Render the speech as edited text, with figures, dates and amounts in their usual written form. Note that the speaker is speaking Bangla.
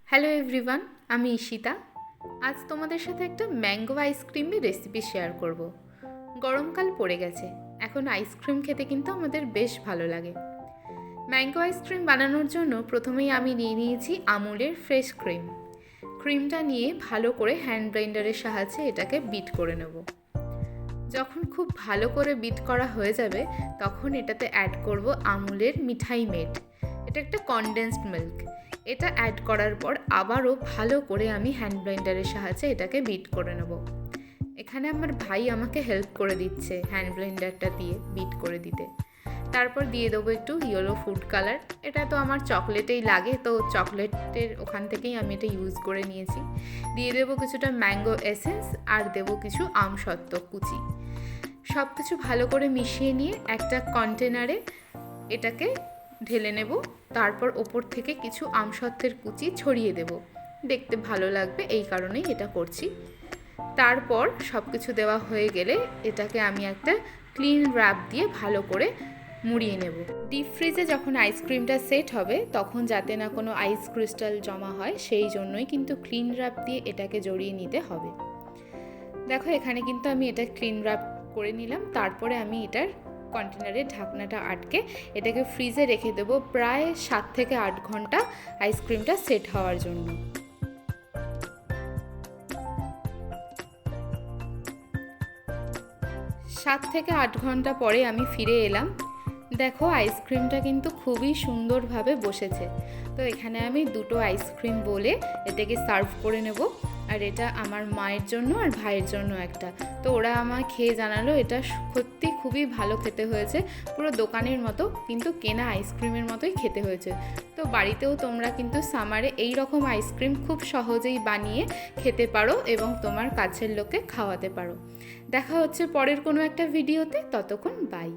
হ্যালো এভরিওয়ান, আমি ঈশিতা। আজ তোমাদের সাথে একটা ম্যাঙ্গো আইসক্রিমের রেসিপি শেয়ার করব। গরমকাল পড়ে গেছে, এখন আইসক্রিম খেতে কিন্তু আমাদের বেশ ভালো লাগে। ম্যাঙ্গো আইসক্রিম বানানোর জন্য প্রথমেই আমি নিয়ে নিয়েছি আমুলের ফ্রেশ ক্রিম। ক্রিমটা নিয়ে ভালো করে হ্যান্ড ব্লেন্ডারের সাহায্যে এটাকে বিট করে নেব। যখন খুব ভালো করে বিট করা হয়ে যাবে তখন এটাতে অ্যাড করব আমুলের মিঠাই মেড। এটা একটা কনডেন্সড মিল্ক। এটা অ্যাড করার পর আবারও ভালো করে আমি হ্যান্ড ব্লেন্ডারের সাহায্যে এটাকে বিট করে নেব। এখানে আমার ভাই আমাকে হেল্প করে দিচ্ছে হ্যান্ড ব্লেন্ডারটা দিয়ে বিট করে দিতে। তারপর দিয়ে দেবো একটু ইয়েলো ফুড কালার। এটা তো আমার চকলেটেই লাগে, তো চকলেটের ওখান থেকেই আমি এটা ইউজ করে নিয়েছি। দিয়ে দেবো কিছুটা ম্যাঙ্গো এসেন্স আর দেবো কিছু আমসত্ত্ব কুচি। সব কিছু ভালো করে মিশিয়ে নিয়ে একটা কন্টেনারে এটাকে ঢেলে নেব। তারপর ওপর থেকে কিছু আমসত্ত্বের কুচি ছড়িয়ে দেব, দেখতে ভালো লাগবে এই কারণেই এটা করছি। তারপর সব কিছু দেওয়া হয়ে গেলে এটাকে আমি একটা ক্লিন র্যাপ দিয়ে ভালো করে মুড়িয়ে নেব। ডিপ ফ্রিজে যখন আইসক্রিমটা সেট হবে তখন যাতে না কোনো আইস ক্রিস্টাল জমা হয় সেই জন্যই কিন্তু ক্লিন র্যাপ দিয়ে এটাকে জড়িয়ে নিতে হবে। দেখো এখানে কিন্তু আমি এটা ক্লিন র্যাপ করে নিলাম। তারপরে আমি এটার কন্টেনারের ঢাকনাটা আটকে এটাকে ফ্রিজে রেখে দেবো প্রায় 7 থেকে 8 ঘন্টা আইসক্রিমটা সেট হওয়ার জন্য। 7 থেকে 8 ঘন্টা পরে আমি ফিরে এলাম। দেখো আইসক্রিমটা কিন্তু খুবই সুন্দরভাবে বসেছে। তো এখানে আমি দুটো আইসক্রিম বলে এটাকে সার্ভ করে নেব। আর এটা আমার মায়ের জন্য আর ভাইয়ের জন্য একটা। তো ওরা আমায় খেয়ে জানালো এটা সত্যি খুবই ভালো খেতে হয়েছে, পুরো দোকানের মতো কিন্তু কেনা আইসক্রিমের মতোই খেতে হয়েছে। তো বাড়িতেও তোমরা কিন্তু সামারে এই রকম আইসক্রিম খুব সহজেই বানিয়ে খেতে পারো এবং তোমার কাছের লোককে খাওয়াতে পারো। দেখা হচ্ছে পরের কোনো একটা ভিডিওতে, ততক্ষণ বাই।